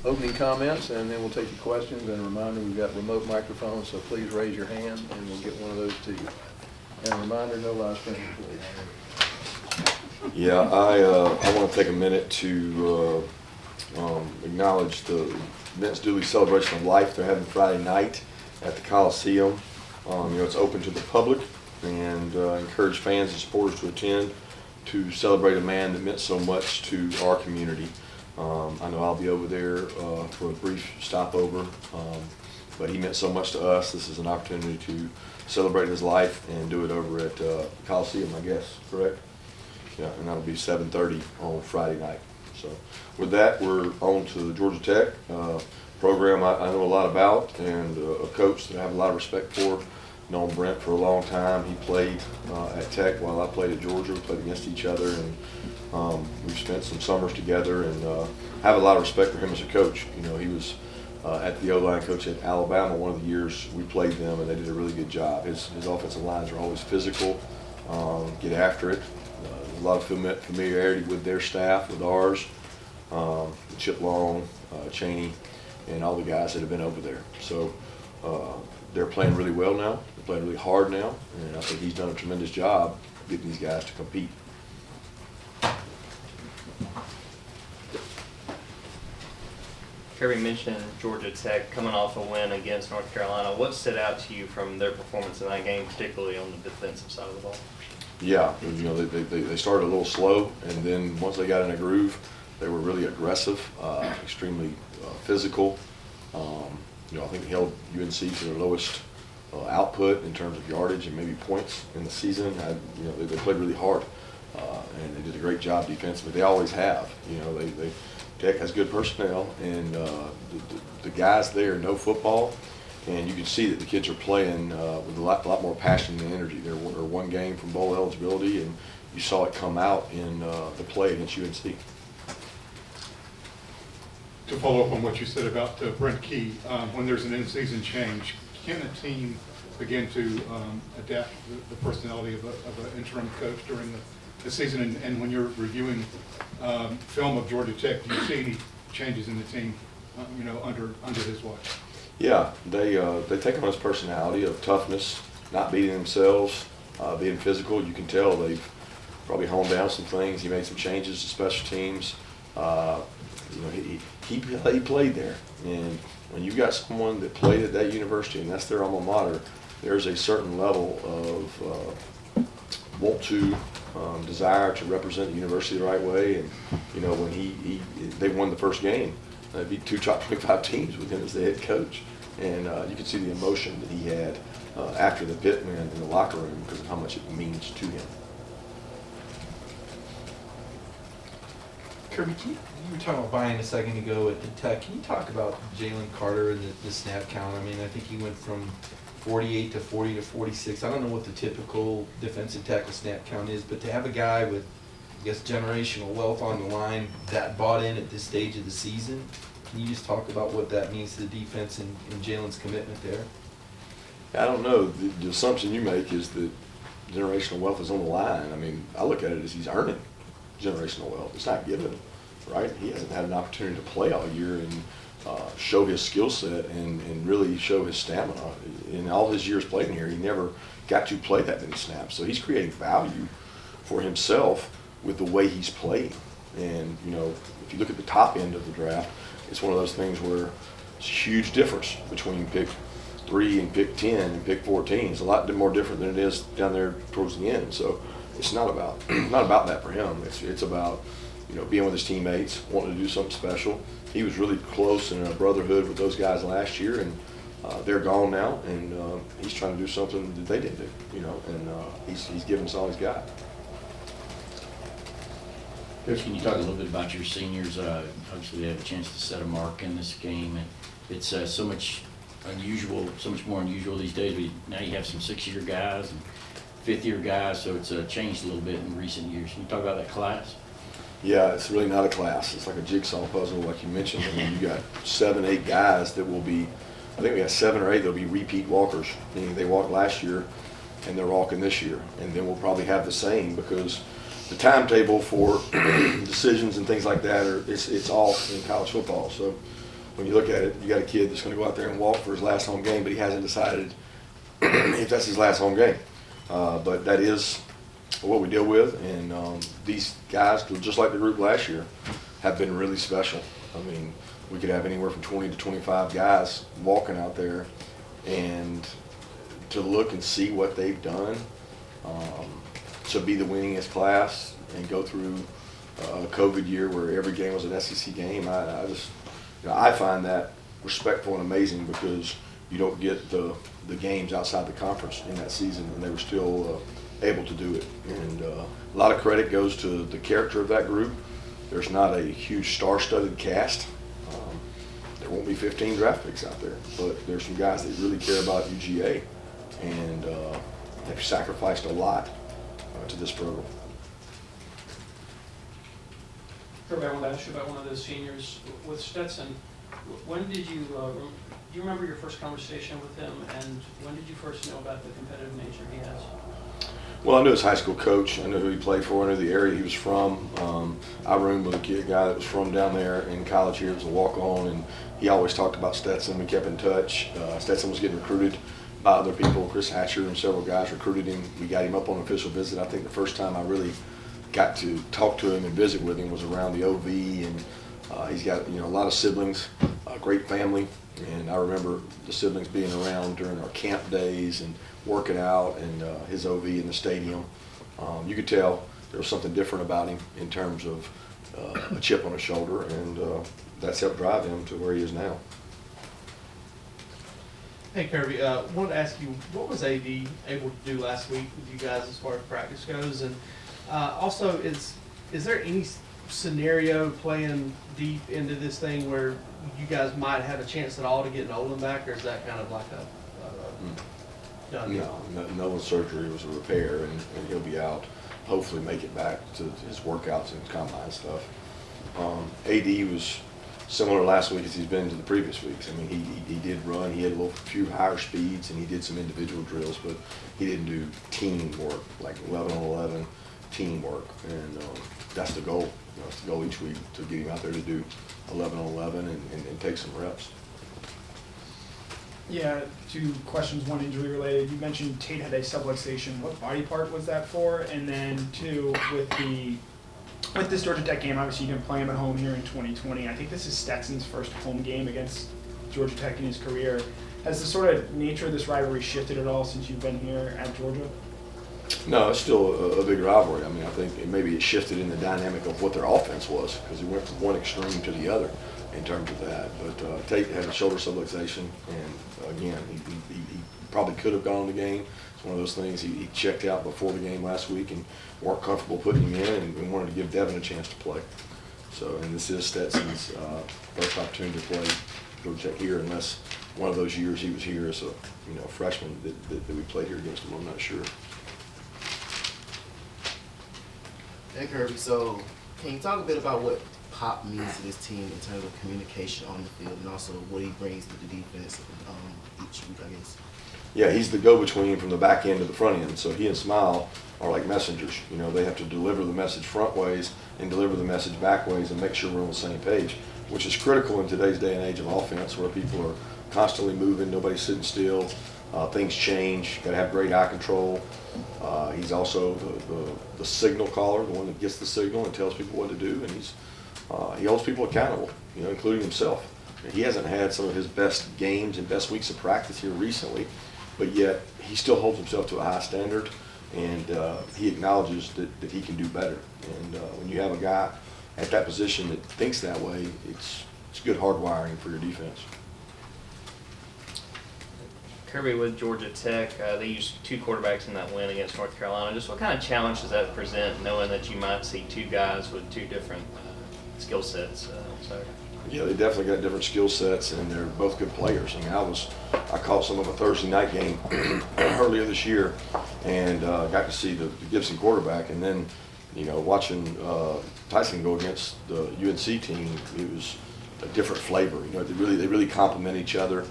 opening comments, and then we'll take your questions. And a reminder, we've got remote microphones, so please raise your hand, and we'll get one of those to you. And a reminder, no live streaming, please. Yeah, I want to take a minute to acknowledge the Vince Dooley Celebration of Life they're having Friday night at the Coliseum. It's open to the public, and encourage fans and supporters to attend to celebrate a man that meant so much to our community. I know I'll be over there for a brief stopover, but he meant so much to us. This is an opportunity to celebrate his life and do it over at Coliseum, I guess, correct? Yeah, and that'll be 7:30 on Friday night. So with that, we're on to the Georgia Tech program I know a lot about, and a coach that I have a lot of respect for. Known Brent for a long time. He played at Tech while I played at Georgia. We played against each other, and we've spent some summers together, and I have a lot of respect for him as a coach. You know, he was at the O-line coach at Alabama one of the years we played them, and they did a really good job. His offensive lines are always physical, get after it. A lot of familiarity with their staff, with ours, Chip Long, Chaney, and all the guys that have been over there. So they're playing really well now. They're playing really hard now, and I think he's done a tremendous job getting these guys to compete. Kirby mentioned Georgia Tech coming off a win against North Carolina. What stood out to you from their performance in that game, particularly on the defensive side of the ball? Yeah, you know, they started a little slow, and then once they got in a groove, they were really aggressive, extremely physical. You know, I think they held UNC to their lowest output in terms of yardage and maybe points in the season. You know, they played really hard, and they did a great job defensively. They always have. You know, Tech has good personnel, and the guys there know football, and you can see that the kids are playing with a lot more passion and energy. They're one game from bowl eligibility, and you saw it come out in the play against UNC. To follow up on what you said about Brent Key, when there's an in-season change, can a team begin to adapt the personality of an interim coach during the season? And when you're reviewing film of Georgia Tech, do you see any changes in the team, you know, under his watch? Yeah, they take on his personality of toughness, not beating themselves, being physical. You can tell they've probably honed down some things. He made some changes to special teams. You know, he played there, and when you got someone that played at that university and that's their alma mater, there's a certain level of want to, desire to represent the university the right way. And you know, when they won the first game, they beat 2 top 25 teams with him as the head coach, and you could see the emotion that he had after the pit win in the locker room because of how much it means to him. Kirby, you were talking about buying a second ago at Tech. Can you talk about Jalen Carter and the snap count? I mean, I think he went from 48 to 40 to 46. I don't know what the typical defensive tackle snap count is, but to have a guy with, I guess, generational wealth on the line that bought in at this stage of the season, can you just talk about what that means to the defense and Jalen's commitment there? I don't know. The assumption you make is that generational wealth is on the line. I mean, I look at it as he's earning generational wealth. It's not given, right? He hasn't had an opportunity to play all year and show his skill set and really show his stamina. In all his years playing here, he never got to play that many snaps. So he's creating value for himself with the way he's playing. And, you know, if you look at the top end of the draft, it's one of those things where it's a huge difference between pick 3 and pick 10 and pick 14. It's a lot more different than it is down there towards the end. So it's not about that for him. It's about, you know, being with his teammates, wanting to do something special. He was really close in a brotherhood with those guys last year, and they're gone now, and he's trying to do something that they didn't do, you know, and he's giving us all he's got. Coach, can you talk a little bit about your seniors? Obviously, they have a chance to set a mark in this game, and it's so much more unusual these days. Now you have some 6-year guys and 5th-year guys, so it's changed a little bit in recent years. Can you talk about that class? Yeah, it's really not a class. It's like a jigsaw puzzle, like you mentioned. I mean, you got 7, 8 guys that will be, I think we got 7 or 8 that'll be repeat walkers, meaning they walked last year and they're walking this year. And then we'll probably have the same because the timetable for decisions and things like that it's off in college football. So when you look at it, you got a kid that's going to go out there and walk for his last home game, but he hasn't decided if that's his last home game. But that is what we deal with, and these guys, just like the group last year, have been really special. I mean, we could have anywhere from 20 to 25 guys walking out there, and to look and see what they've done, to be the winningest class and go through a COVID year where every game was an SEC game, I just, I find that respectful and amazing, because you don't get the games outside the conference in that season, and they were still able to do it. And a lot of credit goes to the character of that group. There's not a huge star-studded cast. There won't be 15 draft picks out there, but there's some guys that really care about UGA, and they've sacrificed a lot to this program. Kirby, I want to ask you about one of those seniors with Stetson. When did you, do you remember your first conversation with him, and when did you first know about the competitive nature he has? Well, I knew his high school coach. I knew who he played for. I knew the area he was from. I roomed with a guy that was from down there in college here. It was a walk-on, and he always talked about Stetson. We kept in touch. Stetson was getting recruited by other people. Chris Hatcher and several guys recruited him. We got him up on an official visit. I think the first time I really got to talk to him and visit with him was around the OV, and he's got a lot of siblings, a great family, and I remember the siblings being around during our camp days and working out, and his OV in the stadium. You could tell there was something different about him in terms of a chip on his shoulder, and that's helped drive him to where he is now. Hey Kirby, wanted to ask you, what was AD able to do last week with you guys as far as practice goes? And also, is there any scenario playing deep into this thing where you guys might have a chance at all to get Nolan back, or is that kind of like a done deal? No, Nolan's surgery was a repair, and he'll be out. Hopefully make it back to his workouts and combine stuff. AD was similar last week as he's been to the previous weeks. I mean, he did run. He had a few higher speeds, and he did some individual drills, but he didn't do team work, like 11 on 11 team work. And that's the goal. That's the goal each week, to get him out there to do 11 on 11 and take some reps. Yeah, 2 questions, one injury related. You mentioned Tate had a subluxation. What body part was that for? And then 2, with this Georgia Tech game, obviously you didn't play him at home here in 2020. I think this is Stetson's first home game against Georgia Tech in his career. Has the sort of nature of this rivalry shifted at all since you've been here at Georgia? No, it's still a big rivalry. I mean, I think maybe it shifted in the dynamic of what their offense was, because he went from one extreme to the other in terms of that. But Tate had a shoulder subluxation, and again, he probably could have gone the game. It's one of those things. He checked out before the game last week and weren't comfortable putting him in, and wanted to give Devin a chance to play. So, and this is Stetson's first opportunity to play Georgia Tech here, unless one of those years he was here as a freshman that we played here against him. I'm not sure. Hey Kirby, so can you talk a bit about what Pop means to this team in terms of communication on the field, and also what he brings to the defense each week, I guess? Yeah, he's the go-between from the back end to the front end. So he and Smile are like messengers. They have to deliver the message front ways and deliver the message back ways and make sure we're on the same page, which is critical in today's day and age of offense, where people are constantly moving, nobody's sitting still, things change, got to have great eye control. He's also the signal caller, the one that gets the signal and tells people what to do, and he holds people accountable, including himself. He hasn't had some of his best games and best weeks of practice here recently, but yet he still holds himself to a high standard, and he acknowledges that he can do better. And when you have a guy at that position that thinks that way, it's good hardwiring for your defense. Kirby, with Georgia Tech, they used 2 quarterbacks in that win against North Carolina. Just what kind of challenge does that present, knowing that you might see 2 guys with 2 different skill sets? Yeah, they definitely got different skill sets, and they're both good players. I mean, I caught some of a Thursday night game earlier this year, and got to see the Gibson quarterback, and then watching Tyson go against the UNC team, it was a different flavor. They really complement each other.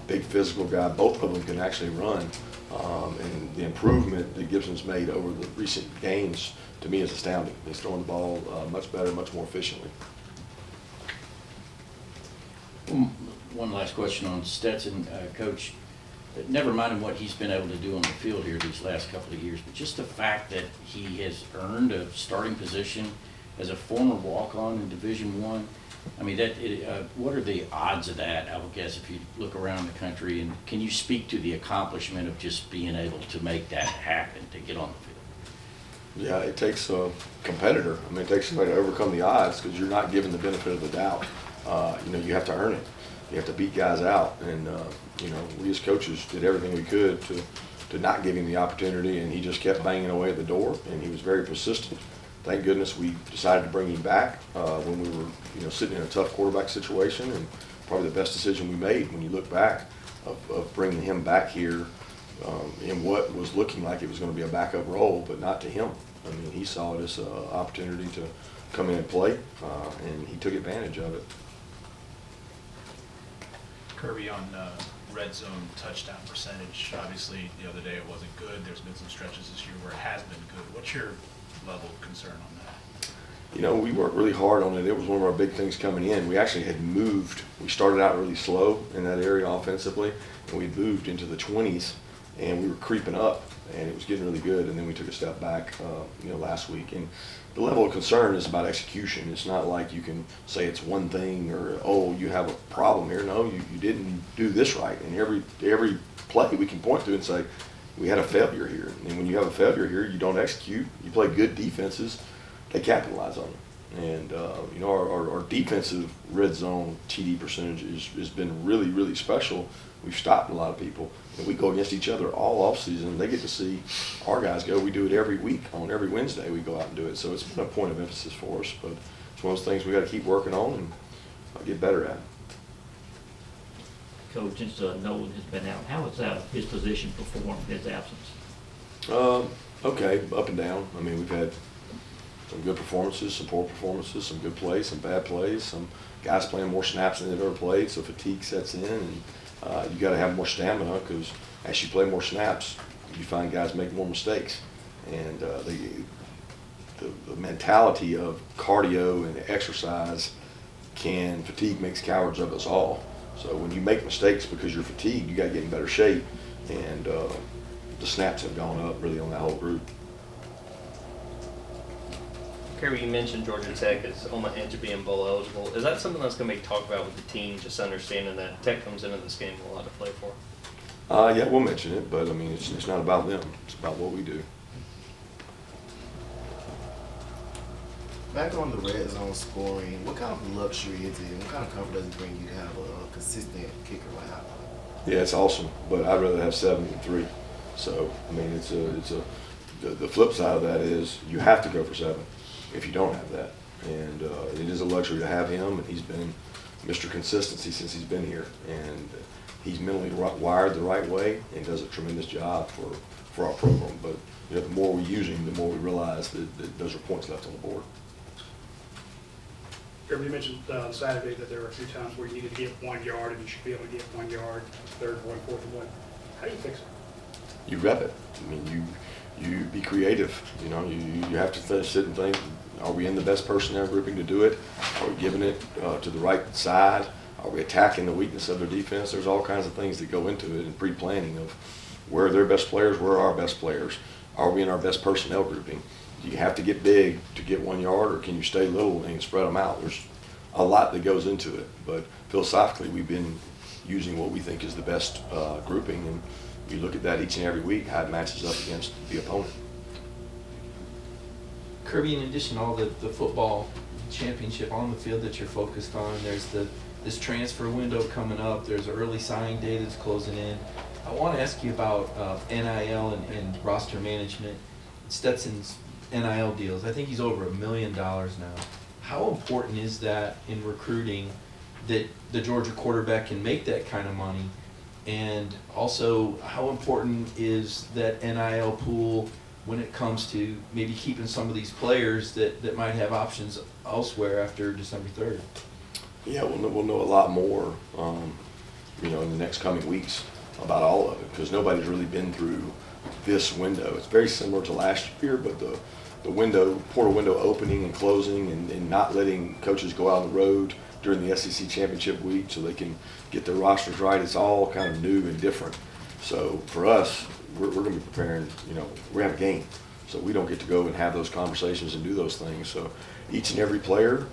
Big physical guy, both of them can actually run, and the improvement that Gibson's made over the recent games to me is astounding. He's throwing the ball much better, much more efficiently. one last question on Stetson, Coach. Never mind what he's been able to do on the field here these last couple of years, but just the fact that he has earned a starting position as a former walk-on in Division I. I mean, what are the odds of that, I would guess, if you look around the country? And can you speak to the accomplishment of just being able to make that happen, to get on the field? Yeah, it takes a competitor. I mean, it takes somebody to overcome the odds because you're not given the benefit of the doubt. You have to earn it. You have to beat guys out. And, we as coaches did everything we could to not give him the opportunity, and he just kept banging away at the door, and he was very persistent. Thank goodness we decided to bring him back when we were, sitting in a tough quarterback situation, and probably the best decision we made when you look back of bringing him back here in what was looking like it was going to be a backup role, but not to him. I mean, he saw it as an opportunity to come in and play, and he took advantage of it. Kirby, on red zone touchdown percentage, obviously the other day it wasn't good. There's been some stretches this year where it has been good. What's your level of concern on that? We worked really hard on it. It was one of our big things coming in. We actually had moved. We started out really slow in that area offensively, and we moved into the 20s, and we were creeping up, and it was getting really good. And then we took a step back, last week. And the level of concern is about execution. It's not like you can say it's one thing or, oh, you have a problem here. No, you didn't do this right. And every play we can point to and say, we had a failure here. And when you have a failure here, you don't execute. You play good defenses, they capitalize on it. And, our defensive red zone TD percentage has been really, really special. We've stopped a lot of people. And we go against each other all offseason. They get to see our guys go. We do it every week. On every Wednesday, we go out and do it. So it's been a point of emphasis for us. But it's one of those things we got to keep working on and get better at. Coach, since Nolan has been out, how has his position performed in his absence? Okay, up and down. I mean, we've had some good performances, some poor performances, some good plays, some bad plays, some guys playing more snaps than they've ever played, so fatigue sets in, and you got to have more stamina because as you play more snaps, you find guys make more mistakes. And the mentality of cardio and exercise fatigue makes cowards of us all. So when you make mistakes because you're fatigued, you got to get in better shape, and the snaps have gone up really on that whole group. Kirby, you mentioned Georgia Tech is on the edge of being bowl eligible. Is that something that's going to be talked about with the team, just understanding that Tech comes into this game with a lot to play for? Yeah, we'll mention it, but I mean, it's not about them. It's about what we do. Back on the red zone scoring, what kind of luxury is it? What kind of comfort does it bring you to have a consistent kicker like that? Yeah, it's awesome, but I'd rather have 7 than 3. So, I mean, the flip side of that is you have to go for 7 if you don't have that. And it is a luxury to have him, and he's been Mr. Consistency since he's been here. And he's mentally wired the right way and does a tremendous job for our program. But the more we use him, the more we realize that those are points left on the board. Kirby, you mentioned Saturday that there were a few times where you needed to get 1 yard and you should be able to get 1 yard, 3rd, 1, 4th, and 1. How do you fix it? You rep it. I mean, you be creative. You have to sit and think, are we in the best personnel grouping to do it? Are we giving it to the right side? Are we attacking the weakness of their defense? There's all kinds of things that go into it in pre-planning of where are their best players, where are our best players? Are we in our best personnel grouping? Do you have to get big to get 1 yard, or can you stay little and spread them out? There's a lot that goes into it, but philosophically we've been using what we think is the best grouping, and you look at that each and every week, how it matches up against the opponent. Kirby, in addition to all the football championship on the field that you're focused on, there's this transfer window coming up, there's an early signing day that's closing in. I want to ask you about NIL and roster management. Stetson's NIL deals, I think he's over $1 million now. How important is that in recruiting, that the Georgia quarterback can make that kind of money? And also, how important is that NIL pool when it comes to maybe keeping some of these players that might have options elsewhere after December 3rd? Yeah, we'll know a lot more, in the next coming weeks about all of it, because nobody's really been through this window. It's very similar to last year, but the portal window opening and closing and not letting coaches go out on the road during the SEC championship week so they can get their rosters right. It's all kind of new and different. So for us, we're going to be preparing, we have a game. So we don't get to go and have those conversations and do those things. So each and every player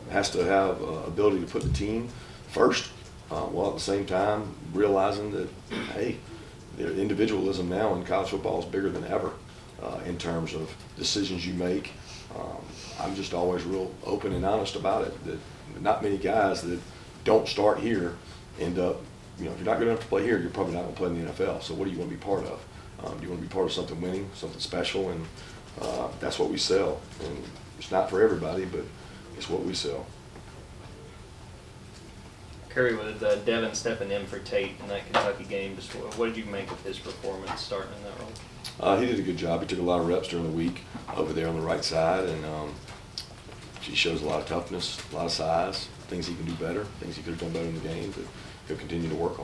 has to have ability to put the team first, while at the same time realizing that, hey, their individualism now in college football is bigger than ever in terms of decisions you make. I'm just always real open and honest about it, that not many guys that don't start here end up, if you're not good enough to play here, you're probably not going to play in the NFL. So what do you want to be part of? Do you want to be part of something winning, something special? And that's what we sell. And it's not for everybody, but it's what we sell. Kirby, with Devin stepping in for Tate in that Kentucky game, just what did you make of his performance starting in that role? He did a good job. He took a lot of reps during the week over there on the right side, and he shows a lot of toughness, a lot of size, things he can do better, things he could have done better in the game, but he'll continue to work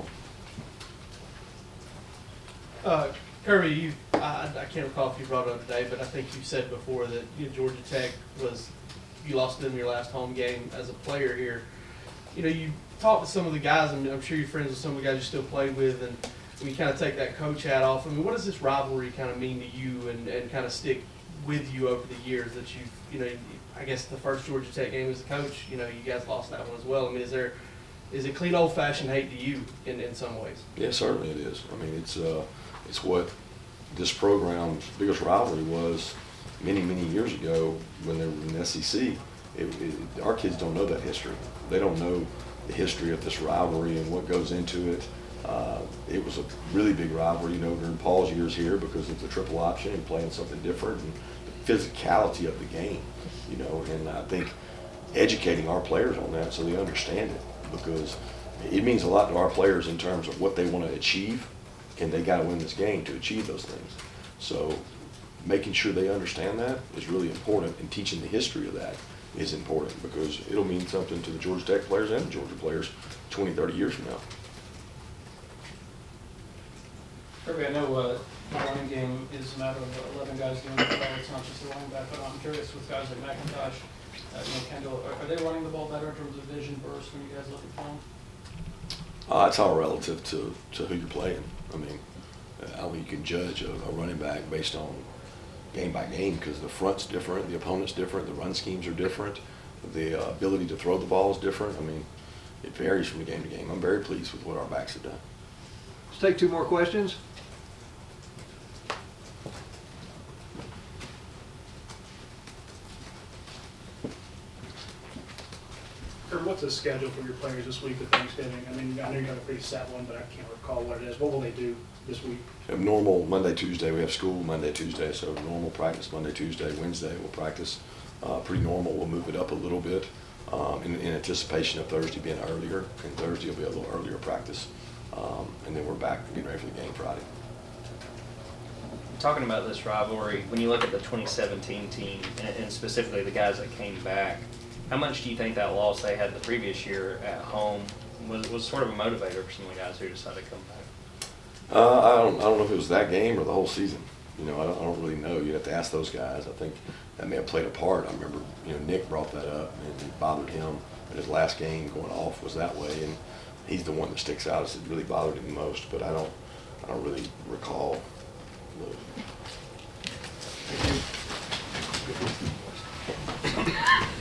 on. Kirby, I can't recall if you brought it up today, but I think you said before that Georgia Tech you lost them your last home game as a player here. You talked to some of the guys, and I'm sure you're friends with some of the guys you still play with, and when you kind of take that coach hat off, I mean, what does this rivalry kind of mean to you and kind of stick with you over the years that I guess the first Georgia Tech game as a coach, you guys lost that one as well. I mean, is it clean old-fashioned hate to you in some ways? Yeah, certainly it is. I mean, it's what this program's biggest rivalry was many, many years ago when they were in the SEC. Our kids don't know that history. They don't know the history of this rivalry and what goes into it. It was a really big rivalry, during Paul's years here because of the triple option and playing something different and the physicality of the game, and I think educating our players on that so they understand it, because it means a lot to our players in terms of what they want to achieve, and they got to win this game to achieve those things. So making sure they understand that is really important, and teaching the history of that is important because it'll mean something to the Georgia Tech players and the Georgia players 20, 30 years from now. Kirby, I know the running game is a matter of 11 guys doing it well. It's not just the running back, but I'm curious with guys like McIntosh, Kendall, are they running the ball better in terms of vision, burst when you guys look at film? It's all relative to who you're playing. I mean, I don't think you can judge a running back based on game by game because the front's different, the opponent's different, the run schemes are different, the ability to throw the ball is different. I mean, it varies from game to game. I'm very pleased with what our backs have done. Let's take two more questions. Kirby, what's the schedule for your players this week with Thanksgiving? I mean, I know you have a pretty set one, but I can't recall what it is. What will they do this week? We have normal Monday, Tuesday. We have school Monday, Tuesday, so normal practice Monday, Tuesday. Wednesday we'll practice pretty normal. We'll move it up a little bit in anticipation of Thursday being earlier, and Thursday will be a little earlier practice. And then we're back getting ready for the game Friday. Talking about this rivalry, when you look at the 2017 team, and specifically the guys that came back, how much do you think that loss they had the previous year at home was sort of a motivator for some of the guys who decided to come back? I don't know if it was that game or the whole season. I don't really know. You have to ask those guys. I think that may have played a part. I remember, Nick brought that up, and it bothered him. But his last game going off was that way, and he's the one that sticks out as it really bothered him the most. But I don't really recall. Thank you.